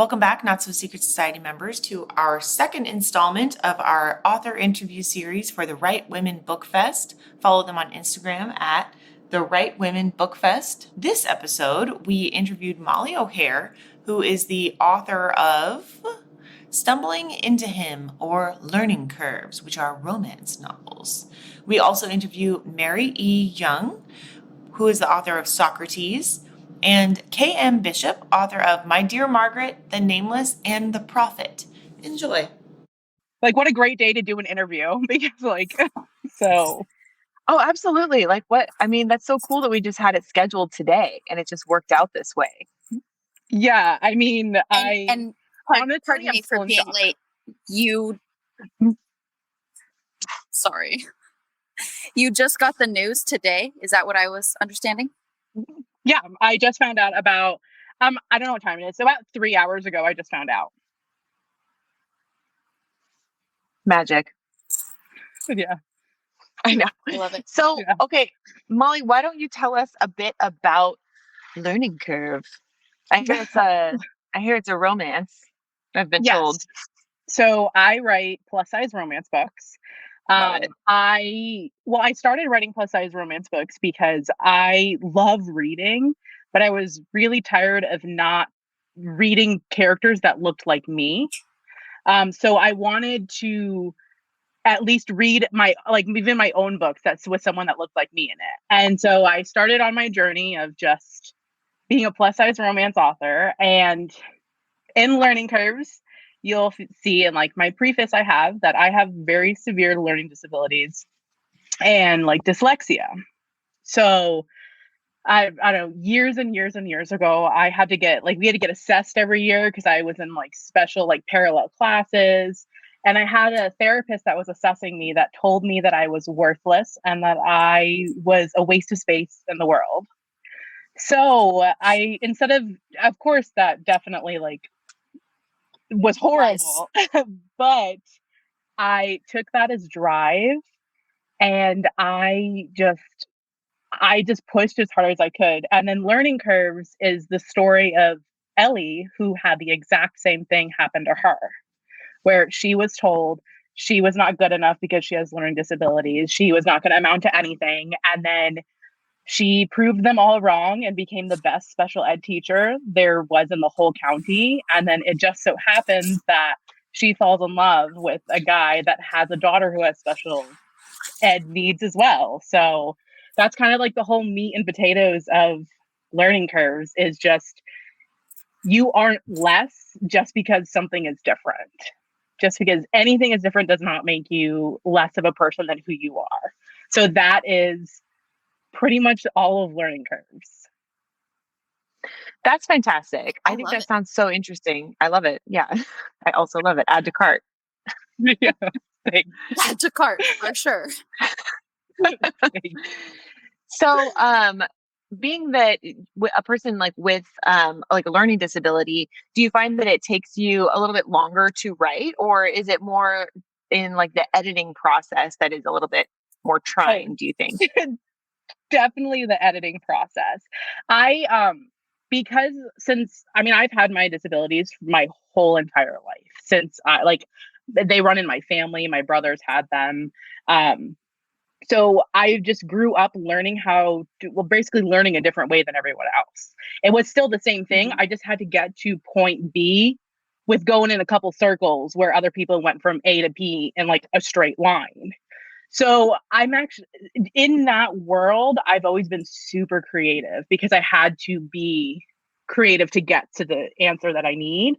Welcome back, Not So Secret Society members, to our second installment of our author interview series for the Right Women Book Fest. Follow them on Instagram at the Right Women Book Fest. This episode, we interviewed Molly O'Hare, who is the author of Stumbling into Him or Learning Curves, which are romance novels. We also interview Mary E. Young, who is the author of Socrates, and K.M. Bishop, author of My Dear Margaret, The Nameless, and The Prophet. Enjoy. What a great day to do an interview because so. Oh, absolutely. That's so cool that we just had it scheduled today and it just worked out this way. Yeah, and pardon me for being late. Sorry. You just got the news today. Is that what I was understanding? Yeah, I just found out about, I don't know what time it is. So about 3 hours ago, I just found out. Magic. Yeah. I know. I love it. So, Yeah. Okay, Molly, why don't you tell us a bit about Learning Curve? I hear it's a romance. I've been told. So I write plus size romance books. Love it. I started writing plus size romance books because I love reading, but I was really tired of not reading characters that looked like me. So I wanted to at least read even my own books that's with someone that looked like me in it. And so I started on my journey of just being a plus size romance author. And in Learning Curves, you'll see in my preface I have that I have very severe learning disabilities and dyslexia. So I don't know, years and years and years ago, I had to get we had to get assessed every year because I was in special parallel classes. And I had a therapist that was assessing me that told me that I was worthless and that I was a waste of space in the world. So of course, that definitely was horrible, but I took that as drive and I just pushed as hard as I could. And then Learning Curves is the story of Ellie, who had the exact same thing happen to her, where she was told she was not good enough because she has learning disabilities. She was not going to amount to anything. And then she proved them all wrong and became the best special ed teacher there was in the whole county. And then it just so happens that she falls in love with a guy that has a daughter who has special ed needs as well. So that's kind of the whole meat and potatoes of Learning Curves is just you aren't less just because something is different. Just because anything is different does not make you less of a person than who you are. So that is pretty much all of Learning Curves. That's fantastic. I think that sounds so interesting. I love it. Yeah. I also love it. Add to cart. Yeah. Thanks. Add to cart for sure. So, being that a person with a learning disability, do you find that it takes you a little bit longer to write, or is it more in the editing process that is a little bit more trying, do you think? Definitely the editing process. Because I've had my disabilities my whole entire life since they run in my family. My brothers had them. So I just grew up learning basically learning a different way than everyone else. It was still the same thing. Mm-hmm. I just had to get to point B with going in a couple circles where other people went from A to B in a straight line. So I'm actually in that world. I've always been super creative because I had to be creative to get to the answer that I need.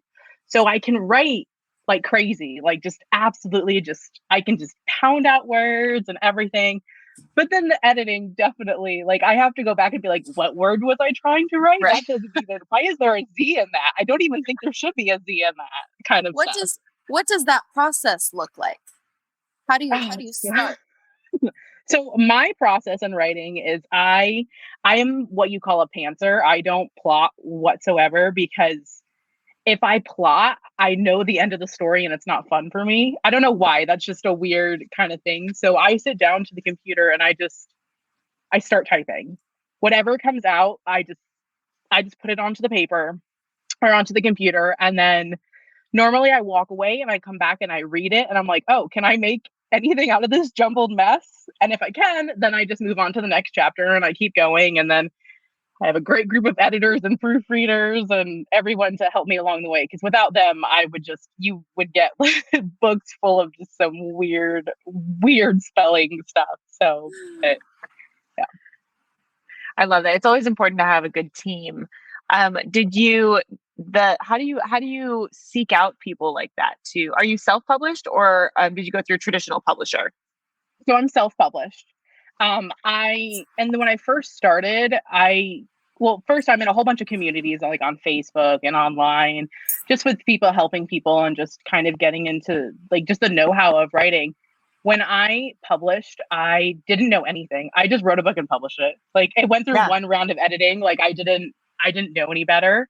So I can write like crazy, just absolutely I can just pound out words and everything. But then the editing definitely, I have to go back and be what word was I trying to write? Right. That doesn't even, why is there a Z in that? I don't even think there should be a Z in that kind of stuff. What does that process look like? How do you start? So my process in writing is I am what you call a pantser. I don't plot whatsoever because if I plot, I know the end of the story and it's not fun for me. I don't know why. That's just a weird kind of thing. So I sit down to the computer and I start typing. Whatever comes out, I just put it onto the paper or onto the computer. And then normally I walk away and I come back and I read it and I'm like, oh, can I make anything out of this jumbled mess? And if I can, then I just move on to the next chapter and I keep going. And then I have a great group of editors and proofreaders and everyone to help me along the way. Because without them, you would get books full of just some weird spelling stuff. So, yeah. I love that. It's always important to have a good team. How do you seek out people like that too? Are you self-published or did you go through a traditional publisher? So I'm self-published. And then when I first started, first I'm in a whole bunch of communities like on Facebook and online, just with people helping people and just kind of getting into like just the know-how of writing. When I published, I didn't know anything. I just wrote a book and published it. Like it went through one round of editing. Like I didn't know any better.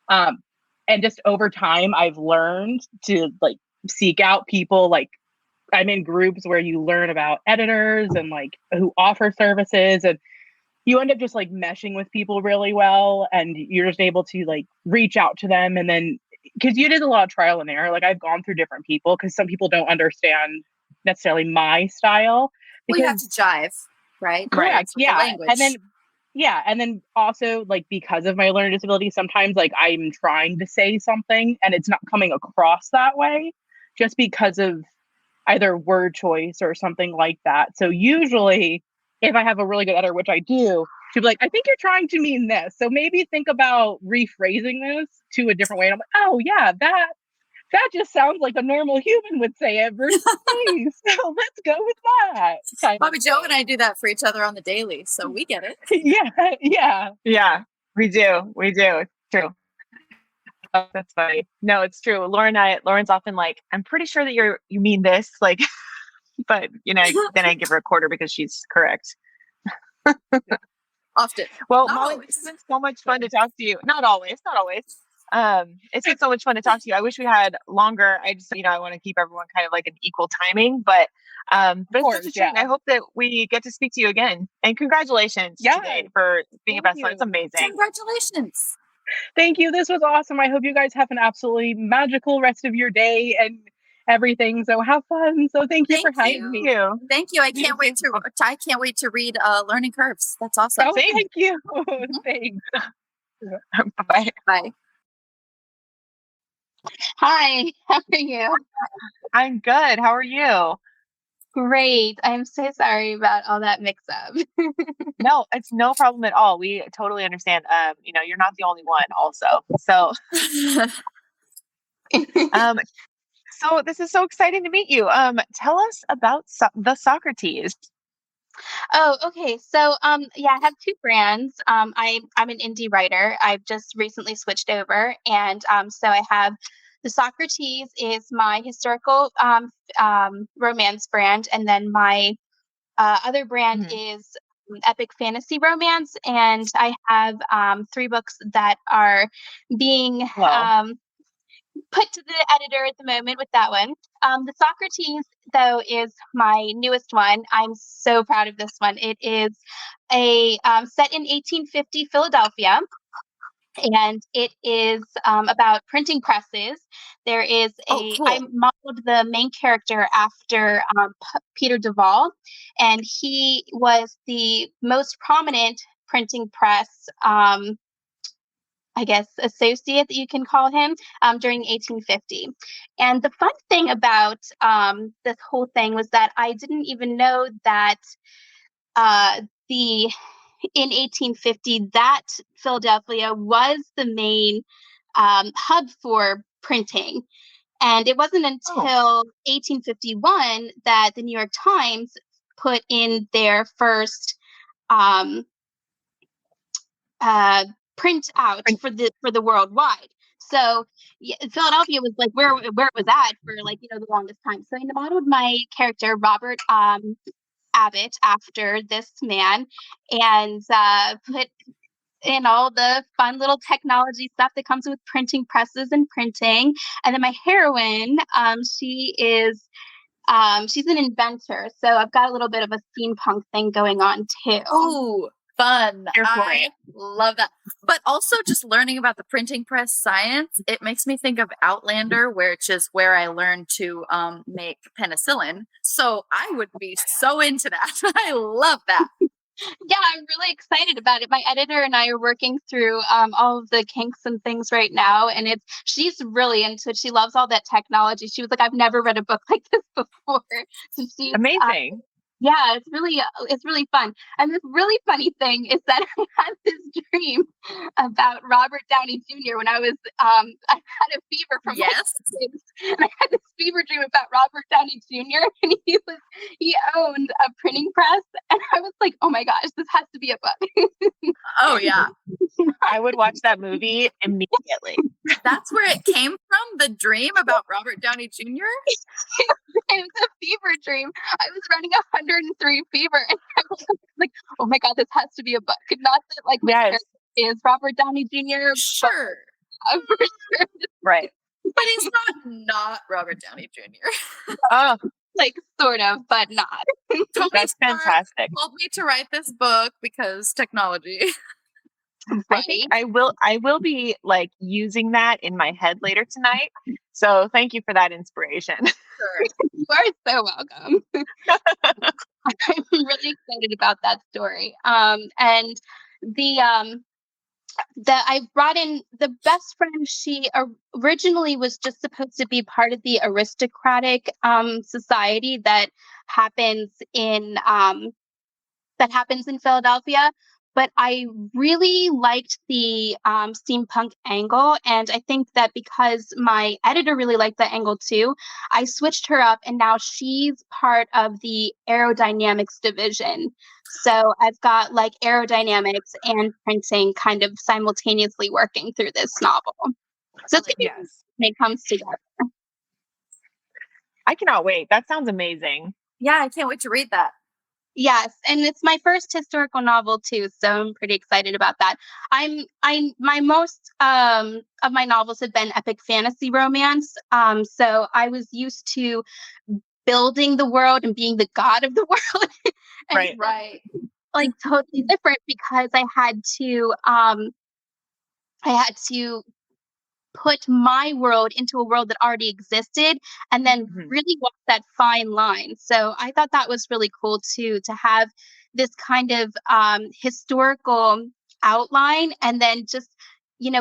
And just over time, I've learned to like seek out people. Like I'm in groups where you learn about editors and like who offer services, and you end up just like meshing with people really well. And you're just able to like reach out to them. And then because you did a lot of trial and error, like I've gone through different people because some people don't understand necessarily my style. Well, you have to jive, right? Correct. The language. And then also like because of my learning disability, sometimes like I'm trying to say something and it's not coming across that way just because of either word choice or something like that. So usually if I have a really good editor, which I do, she'll be like, I think you're trying to mean this. So maybe think about rephrasing this to a different way. And I'm like, oh yeah, that just sounds like a normal human would say it versus me. So let's go with that. Bobby Joe and I do that for each other on the daily, so we get it. Yeah. We do. It's true. Oh, that's funny. No, it's true. Lauren's often like, I'm pretty sure that you mean this, like, but then I give her a quarter because she's correct. Often. Well, Not Molly, always. it's been so much fun to talk to you. Not always. It's been so much fun to talk to you. I wish we had longer. I just, I want to keep everyone kind of like an equal timing, but it's such a treat. I hope that we get to speak to you again. And congratulations today for being a bestseller. It's amazing. Congratulations. Thank you. This was awesome. I hope you guys have an absolutely magical rest of your day and everything. So have fun. So thank you for having me. Thank you. I can't wait to read Learning Curves. That's awesome. Oh, thank you. Thanks. Bye. Bye. Hi, how are you? I'm good. How are you? Great. I'm so sorry about all that mix up. No, it's no problem at all. We totally understand. You're not the only one also. So, so this is so exciting to meet you. Tell us about the Socrates. Oh, okay. So, I have two brands. I'm an indie writer. I've just recently switched over, and so I have the Socrates is my historical romance brand, and then my other brand is epic fantasy romance, and I have 3 books that are being put to the editor at the moment with that one. The Socrates, though, is my newest one. I'm so proud of this one. It is a set in 1850 Philadelphia, and it is about printing presses. There is cool. I modeled the main character after Peter Duval, and he was the most prominent printing press associate that you can call him during 1850. And the fun thing about this whole thing was that I didn't even know that in 1850 that Philadelphia was the main hub for printing. And it wasn't until 1851 that the New York Times put in their first print out for the worldwide. So Philadelphia was like where it was at for the longest time. So I modeled my character Robert Abbott after this man, and put in all the fun little technology stuff that comes with printing presses and printing. And then my heroine, she's an inventor, so I've got a little bit of a steampunk thing going on too. Oh, fun. Here for I it. love that. But also just learning about the printing press science, it makes me think of Outlander, which is where I learned to make penicillin. So I would be so into that. I love that. Yeah, I'm really excited about it. My editor and I are working through all of the kinks and things right now, and she's really into it. She loves all that technology. She was like, "I've never read a book like this before." So she's Amazing. yeah, it's really fun. And this really funny thing is that I had this dream about Robert Downey Jr. when I had a fever from Yes. kids, and I had this fever dream about Robert Downey Jr. and he owned a printing press, and I was like, oh my gosh, this has to be a book. Oh yeah. I would watch that movie immediately. That's where it came from, the dream about Robert Downey Jr. It was a fever dream. I was running 103 fever, and I was like, oh my god, this has to be a book. Not that like my Yes. character is Robert Downey Jr. Sure. But for sure, Right. But he's not Robert Downey Jr. Oh, like sort of, but not. Tony that's Stark fantastic. told me to write this book because technology. I think I will be like using that in my head later tonight. So thank you for that inspiration. Sure. You are so welcome. I'm really excited about that story. And the I brought in the best friend. She originally was just supposed to be part of the aristocratic society that happens in Philadelphia. But I really liked the steampunk angle. And I think that because my editor really liked that angle too, I switched her up and now she's part of the aerodynamics division. So I've got like aerodynamics and printing kind of simultaneously working through this novel. So it's going to be fun Yes. when it comes together. I cannot wait. That sounds amazing. Yeah, I can't wait to read that. Yes, and it's my first historical novel too, so I'm pretty excited about that. My most of my novels have been epic fantasy romance. So I was used to building the world and being the god of the world. And Right. so, Right. like totally different because I had to put my world into a world that already existed and then really walk that fine line. So I thought that was really cool too, to have this kind of historical outline and then just,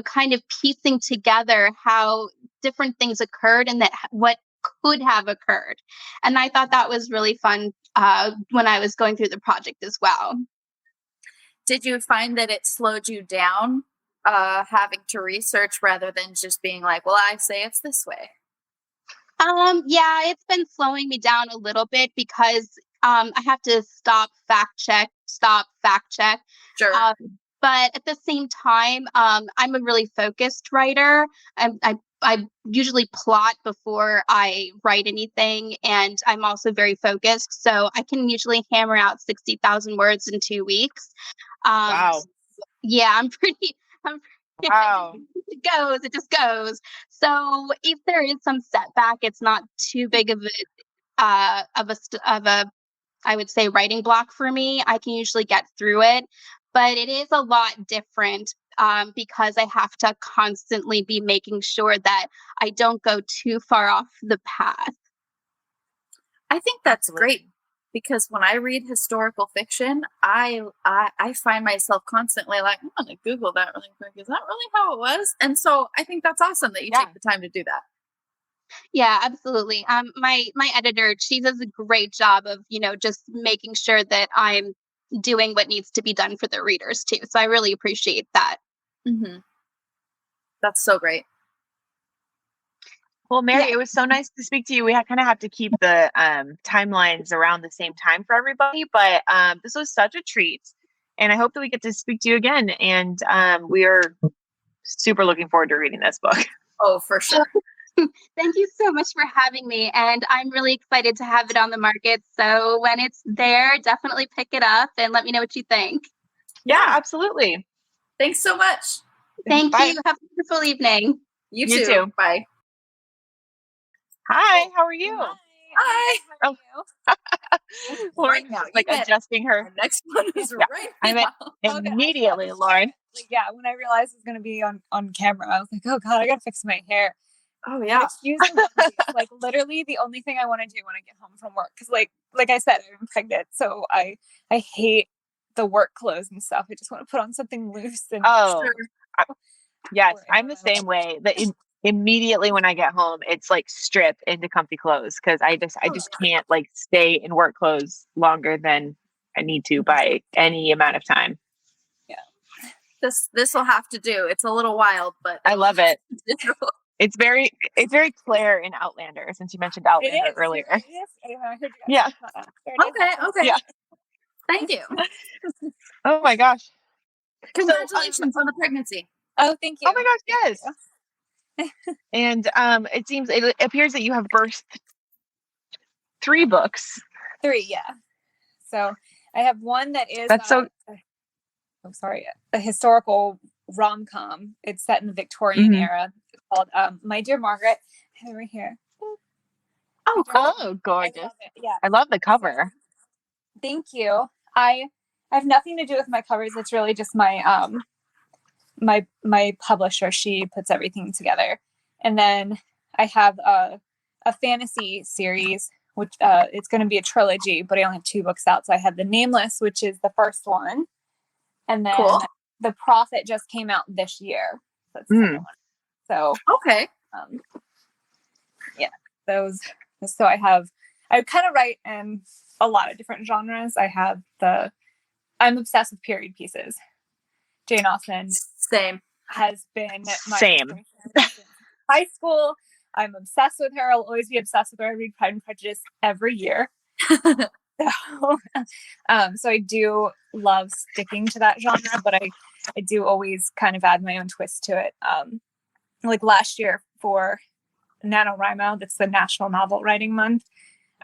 kind of piecing together how different things occurred and that what could have occurred. And I thought that was really fun when I was going through the project as well. Did you find that it slowed you down having to research rather than just being like, well, I say it's this way? Yeah, it's been slowing me down a little bit because I have to stop fact check. Sure. But at the same time, I'm a really focused writer. I usually plot before I write anything, and I'm also very focused. So I can usually hammer out 60,000 words in 2 weeks. Wow. Yeah, I'm pretty. Wow. It just goes. So if there is some setback, it's not too big of a I would say writing block for me. I can usually get through it, but it is a lot different because I have to constantly be making sure that I don't go too far off the path. I think that's great because when I read historical fiction, I find myself constantly like, I'm going to Google that really quick. Is that really how it was? And so I think that's awesome that you take the time to do that. Yeah, absolutely. My editor, she does a great job of, just making sure that I'm doing what needs to be done for the readers too. So I really appreciate that. Mm-hmm. That's so great. Well, Mary, it was so nice to speak to you. We kind of have to keep the timelines around the same time for everybody, but this was such a treat. And I hope that we get to speak to you again. And we are super looking forward to reading this book. Oh, for sure. Thank you so much for having me. And I'm really excited to have it on the market. So when it's there, definitely pick it up and let me know what you think. Yeah, absolutely. Thanks so much. Thank Bye. you. Have a wonderful evening. You You too. too. Bye. Hi, how are you? Hi. Oh. Lauren's now. just, like You meant adjusting her. our next one is Yeah. right I meant now. immediately, Lauren. Like, yeah, when I realized it was gonna be on camera, I was like, oh god, I gotta fix my hair. Oh And yeah. excuse the onesie. It's like literally the only thing I want to do when I get home from work. Because like I said, I'm pregnant, so I hate the work clothes and stuff. I just want to put on something loose and Oh, Sure. yes, Or I'm the same way. Immediately when I get home, it's like strip into comfy clothes because I just can't like stay in work clothes longer than I need to by any amount of time. This will have to do. It's a little wild, but I love it. it'll have to do. It's very Claire in Outlander, since you mentioned it Outlander is earlier. It is. I heard you guys Yeah. talk about that. There it is. Okay. Yeah. Thank you. Oh my gosh. Congratulations on the pregnancy. Oh, thank you. Oh my gosh, Thank yes. you. And it appears that you have birthed 3 books. 3, yeah. So I have one that is That's so a historical rom-com. It's set in the Victorian Mhm. era. It's called My Dear Margaret. I have it right here. Oh, cool. Oh, I gorgeous. love it. Yeah. I love the cover. Thank you. I have nothing to do with my covers. It's really just my my publisher. She puts everything together. And then I have a fantasy series, which it's going to be a trilogy, but I only have 2 books out. So I have The Nameless, which is the first one, and then Cool. The Prophet just came out this year. So that's the second one. So Okay. yeah, those. So I kind of write in a lot of different genres. I'm obsessed with period pieces. Jane Austen Same. has been my Same. inspiration since high school. I'm obsessed with her. I'll always be obsessed with her. I read Pride and Prejudice every year. So I do love sticking to that genre, but I do always kind of add my own twist to it. Like last year for NaNoWriMo, that's the National Novel Writing Month,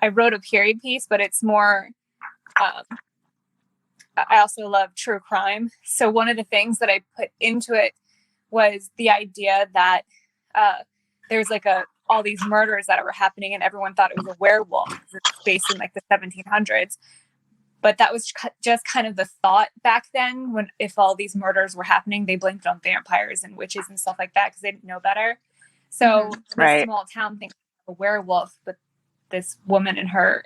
I wrote a period piece, but it's more I also love true crime. So one of the things that I put into it was the idea that there's like all these murders that were happening and everyone thought it was a werewolf. It's based in like the 1700s. But that was just kind of the thought back then, when if all these murders were happening, they blamed it on vampires and witches and stuff like that because they didn't know better. So this small town thinks it's a werewolf, but this woman and her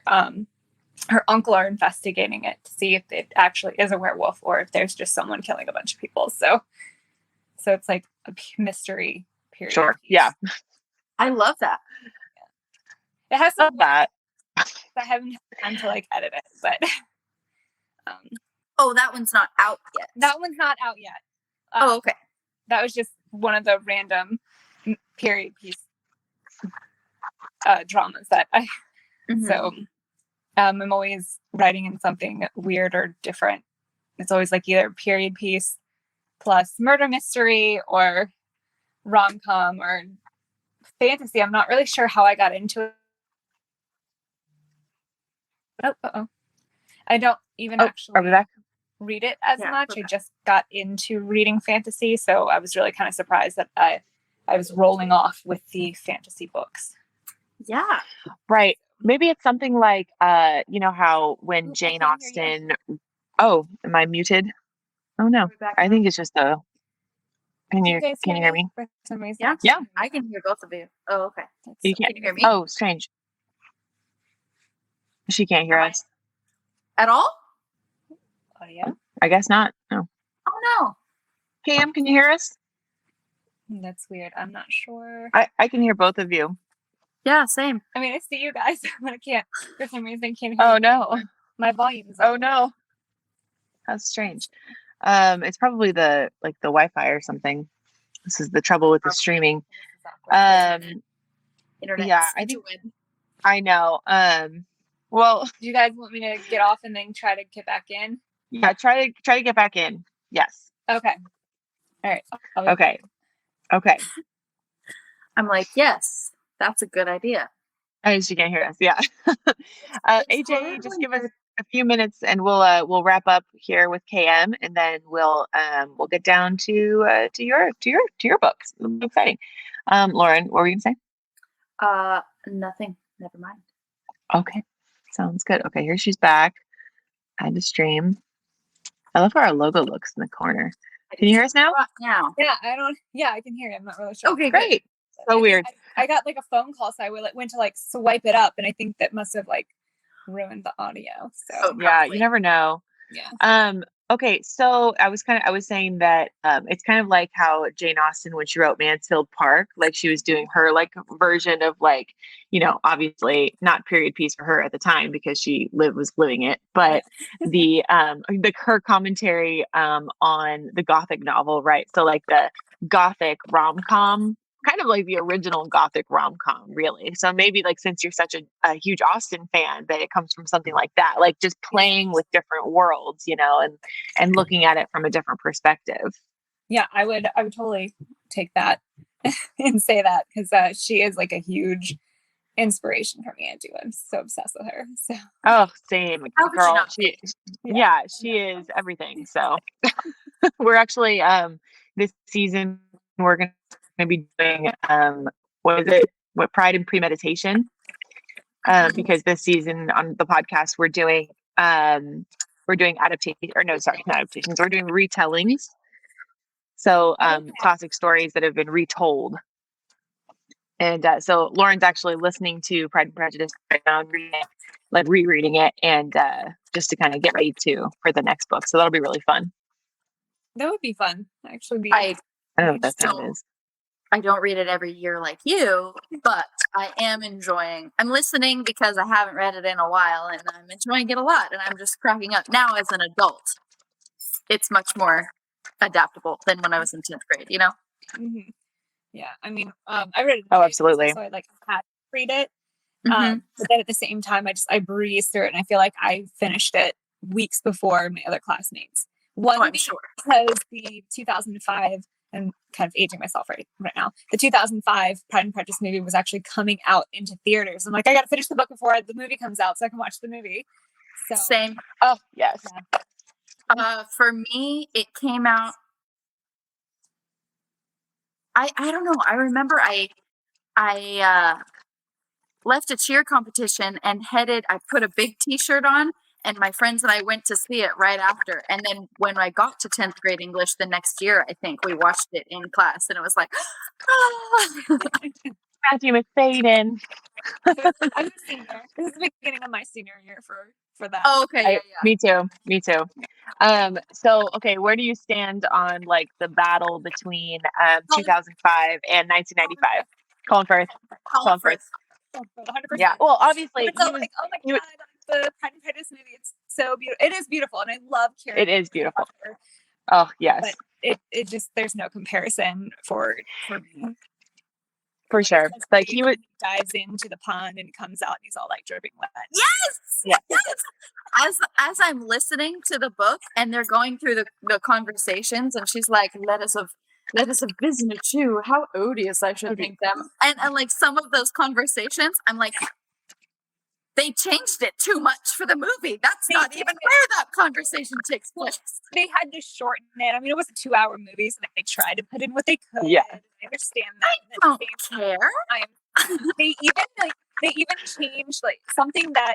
uncle are investigating it to see if it actually is a werewolf or if there's just someone killing a bunch of people. So it's like a mystery period. Sure. piece. Yeah. I love that. It has Love some that. I haven't had time to like edit it, but Oh, that one's not out yet. that one's not out yet. Oh, okay. That was just one of the random period piece dramas that I. Mhm. So I'm always writing in something weird or different. It's always like either period piece plus murder mystery or rom-com or fantasy. I'm not really sure how I got into it. I don't even Are we actually back? read it as Yeah, much. we're I back. just got into reading fantasy, so I was really kind of surprised that I was rolling off with the fantasy books. Yeah. Right. Maybe it's something like, you know how when Oop, I Jane can't hear you. Austen. Oh, am I muted? Oh no. Are we back I now? think it's just a. Can you guys hear me? For some reason, Yeah. Yeah. I can hear both of you. Oh, okay. You Can can't. you hear me? Oh, strange. She can't hear Am I- us. At all? Oh yeah, I guess not. No. Oh no. Pam, can you hear us? that's weird. I'm not sure. I can hear both of you. Yeah, same. I mean, I see you guys, but I can't. For some reason, I can't hear. Oh you no. anymore. My volume is. Oh no. That's strange. It's probably the Wi-Fi or something. This is the trouble with the streaming. Internet. Yeah, I think interweb. I know. Well, Do you guys want me to get off and then try to get back in? yeah, try to get back in. Yes. Okay. All right. I'll be- Okay. Okay. I'm like, yes, that's a good idea. Oh, she can't hear us. Yeah. AJ, just give us a few minutes and we'll wrap up here with KM and then we'll get down to your books. Exciting. Lauren, what were you gonna say? Nothing. Never mind. Okay. Sounds good. Okay, here she's back. Add to stream. I love how our logo looks in the corner. Can you hear us now? Now. Yeah, I can hear you. I'm not really sure. Okay, Great. I So think weird. I got like a phone call, so I went to like swipe it up, and I think that must have like ruined the audio. So Yeah, Probably. you never know. yeah. Okay, so I was saying that it's kind of like how Jane Austen, when she wrote Mansfield Park, like she was doing her like version of like, obviously not period piece for her at the time because she was living it, but the her commentary on the Gothic novel, right? So like the Gothic rom-com, kind of like the original Gothic rom-com, really. So maybe like since you're such a huge Austen fan, that it comes from something like that, like just playing with different worlds, and looking at it from a different perspective. Yeah, I would totally take that and say that because she is like a huge inspiration for me. I'm so obsessed with her. So Oh, same How could you girl. not She is everything. So we're actually this season we're gonna be doing what is it? What Pride and Premeditation. Because this season on the podcast we're doing adaptations, or no, sorry, not adaptations. We're doing retellings. So classic stories that have been retold. And so Lauren's actually listening to Pride and Prejudice right now, and rereading it, and just to kind of get ready for the next book. So that'll be really fun. that would be fun. Actually, I don't know what that sound is. I don't read it every year like you, but I am enjoying. I'm listening because I haven't read it in a while, and I'm enjoying it a lot. And I'm just cracking up now as an adult. It's much more adaptable than when I was in 10th grade. Mhm. Yeah, I mean, I read it. Oh, absolutely. So I like had to read it, Mhm. but then at the same time, I breezed through it, and I feel like I finished it weeks before my other classmates. One, I'm sure. because the 2005, and kind of aging myself right now, the 2005 Pride and Prejudice movie was actually coming out into theaters. I'm like, I got to finish the book before the movie comes out so I can watch the movie. So Same. Oh, yes. For me, it came out. I don't know. I remember I left a cheer competition and I put a big T-shirt on, and my friends and I went to see it right after. And then when I got to 10th grade English the next year, I think we watched it in class, and it was like, Matthew McFadden. I'm a senior. This is the beginning of my senior year for that. Oh, okay, yeah. Me too. So okay, where do you stand on like the battle between 2005 and 1995? Colin Firth. 100%. Yeah. Well, obviously, It's like, oh my god, the Pride and Prejudice movie. It's so beautiful. It is beautiful, and I love Carrie. It is beautiful. Oh yes, but it just there's no comparison for me. For sure. Like he would dives into the pond and comes out and he's all like dripping wet. Yes. Yeah. Yes. As I'm listening to the book and they're going through the conversations, and she's like, let us have risen a chew. How odious I should think them. And like some of those conversations, I'm like, they changed it too much for the movie. That's not even where that conversation takes place. They had to shorten it. I mean, it was a 2-hour movie, so they tried to put in what they could. Yeah. I understand that. I don't care. They even changed like something that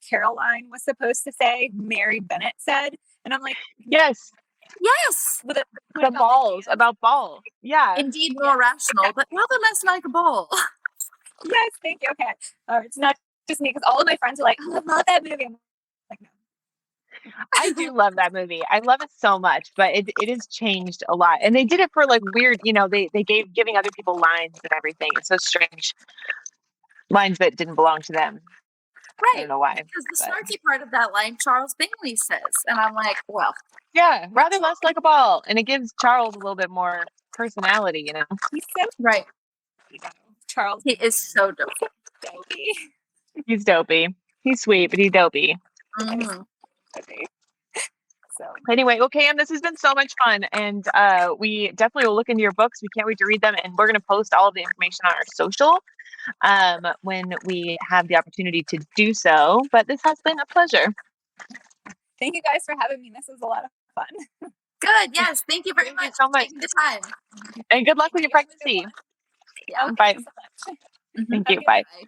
Caroline was supposed to say, Mary Bennett said. And I'm like, yes. With the balls, about balls. Yeah. Indeed more rational, but rather less like a ball. Yes, thank you. Okay. It's not just me, because all of my friends are like, oh, I love that movie. I'm like, no. I do love that movie. I love it so much, but it has changed a lot. And they did it for like weird, they giving other people lines and everything. It's so strange. Lines that didn't belong to them. Right. I don't know why. Because the snarky part of that line, Charles Bingley says. And I'm like, well. Yeah, rather less like a ball. And it gives Charles a little bit more personality, He's so right. Charles. He is so dopey. He's dopey. He's sweet, but he's dopey. Mm-hmm. So anyway, okay, and this has been so much fun, and we definitely will look into your books. We can't wait to read them, and we're going to post all of the information on our social when we have the opportunity to do so. But this has been a pleasure. Thank you guys for having me. This was a lot of fun. Good. Yes. Thank you very much so much for taking the time. And good luck with your pregnancy. Yeah. Bye. Thank you so much. Thank you. Bye. Bye.